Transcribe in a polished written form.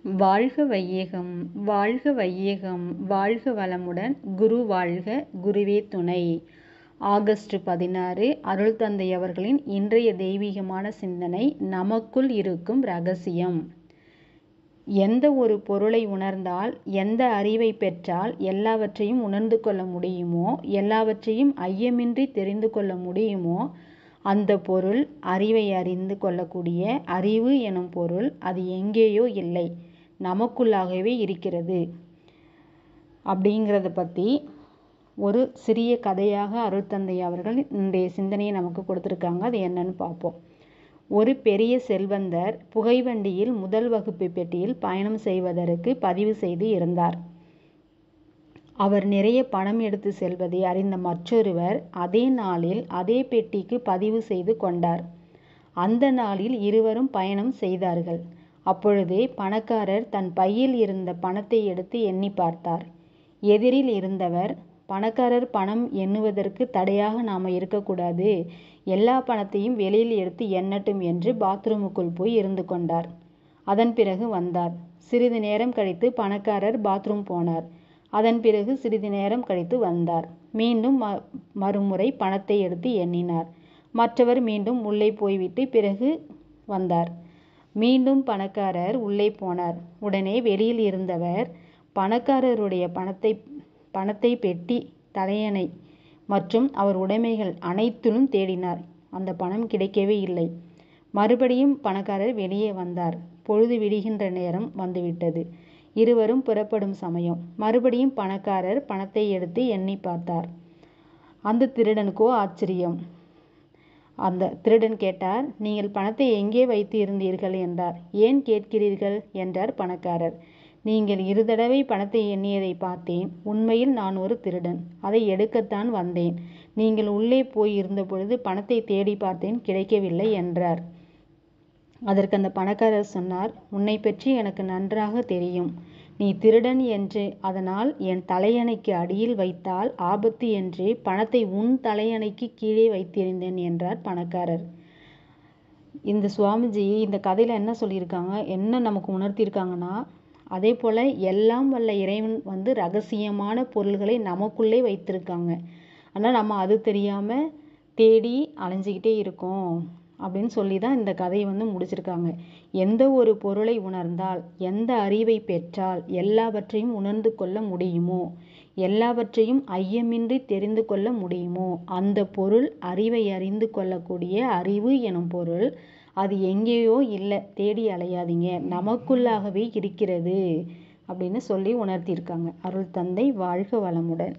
வாழ்க வையகம் வாழ்க வையகம் வாழ்க வளமுடன் குரு வாழ்க குருவே துணை. ஆகஸ்ட் 16 அருள் தந்தை அவர்களின் இன்றைய தெய்வீகமான சிந்தனை. நமக்குள் இருக்கும் ரகசியம். எந்த ஒரு பொருளை உணர்ந்தால், எந்த அறிவை பெற்றால் எல்லாவற்றையும் உணர்ந்து கொள்ள முடியுமோ, எல்லாவற்றையும் ஐயமின்றி தெரிந்து கொள்ள முடியுமோ, அந்த பொருள் அறிவை அறிந்து கொள்ளக்கூடிய அறிவு எனும் பொருள் அது எங்கேயோ இல்லை, நமக்குள்ளாகவே இருக்கிறது. அப்படிங்கிறத பற்றி ஒரு சிறிய கதையாக அருட்தந்தை அவர்கள் இன்றைய சிந்தனையை நமக்கு கொடுத்துருக்காங்க. அது என்னன்னு பார்ப்போம். ஒரு பெரிய செல்வந்தர் புகைவண்டியில் முதல் வகுப்பு பெட்டியில் பயணம் செய்வதற்கு பதிவு செய்து இருந்தார். அவர் நிறைய பணம் எடுத்து செல்வதை அறிந்த மற்றொருவர் அதே நாளில் அதே பெட்டிக்கு பதிவு செய்து கொண்டார். அந்த நாளில் இருவரும் பயணம் செய்தார்கள். அப்பொழுதே பணக்காரர் தன் பையில் இருந்த பணத்தை எடுத்து எண்ணி பார்த்தார். எதிரில் இருந்தவர், பணக்காரர் பணம் எண்ணுவதற்கு தடையாக நாம் இருக்கக்கூடாது, எல்லா பணத்தையும் வெளியில் எடுத்து எண்ணட்டும் என்று பாத்ரூமுக்குள் போய் இருந்து கொண்டார். அதன் பிறகு வந்தார். சிறிது நேரம் கழித்து பணக்காரர் பாத்ரூம் போனார். அதன் பிறகு சிறிது நேரம் கழித்து வந்தார். மீண்டும் மறுமுறை பணத்தை எடுத்து எண்ணினார். மற்றவர் மீண்டும் உள்ளே போய்விட்டு பிறகு வந்தார். மீண்டும் பணக்காரர் உள்ளே போனார். உடனே வெளியில் இருந்தவர் பணக்காரருடைய பணத்தை பெட்டி, தலையணை மற்றும் அவர் உடைமைகள் அனைத்திலும் தேடினார். அந்த பணம் கிடைக்கவே இல்லை. மறுபடியும் பணக்காரர் வெளியே வந்தார். பொழுது விடுகின்ற நேரம் வந்துவிட்டது. இருவரும் புறப்படும் சமயம். மறுபடியும் பணக்காரர் பணத்தை எடுத்து எண்ணி பார்த்தார். அந்த திருடனுக்கோ ஆச்சரியம். அந்த திருடன் கேட்டார், நீங்கள் பணத்தை எங்கே வைத்து இருந்தீர்கள் என்றார். ஏன் கேட்கிறீர்கள் என்றார் பணக்காரர். நீங்கள் 2 தடவை பணத்தை எண்ணியதை பார்த்தேன். உண்மையில் நான் ஒரு திருடன், அதை எடுக்கத்தான் வந்தேன். நீங்கள் உள்ளே போய் இருந்த பொழுது பணத்தை தேடி பார்த்தேன், கிடைக்கவில்லை என்றார். அதற்கு அந்த பணக்காரர் சொன்னார், உன்னை பற்றி எனக்கு நன்றாக தெரியும். நீ திருடன் என்று, அதனால் என் தலையணைக்கு அடியில் வைத்தால் ஆபத்து என்று பணத்தை உன் தலையணைக்கு கீழே வைத்திருந்தேன் என்றார் பணக்காரர். இந்த சுவாமிஜி இந்த கதையில் என்ன சொல்லியிருக்காங்க, என்ன நமக்கு உணர்த்தியிருக்காங்கன்னா, அதே போல் எல்லாம் வல்ல இறைவன் ரகசியமான பொருள்களை நமக்குள்ளே வைத்திருக்காங்க. ஆனால் நம்ம அது தெரியாமல் தேடி அலைஞ்சிக்கிட்டே இருக்கோம் அப்படின்னு சொல்லி தான் இந்த கதையை முடிச்சிருக்காங்க. எந்த ஒரு பொருளை உணர்ந்தால், எந்த அறிவை பெற்றால் எல்லாவற்றையும் உணர்ந்து கொள்ள முடியுமோ, எல்லாவற்றையும் ஐயமின்றி தெரிந்து கொள்ள முடியுமோ, அந்த பொருள் அறிவை அறிந்து கொள்ளக்கூடிய அறிவு எனும் பொருள் அது எங்கேயோ இல்லை, தேடி அலையாதீங்க, நமக்குள்ளாகவே இருக்கிறது அப்படின்னு சொல்லி உணர்த்தியிருக்காங்க. அருள் தந்தை வாழ்க வளமுடன்.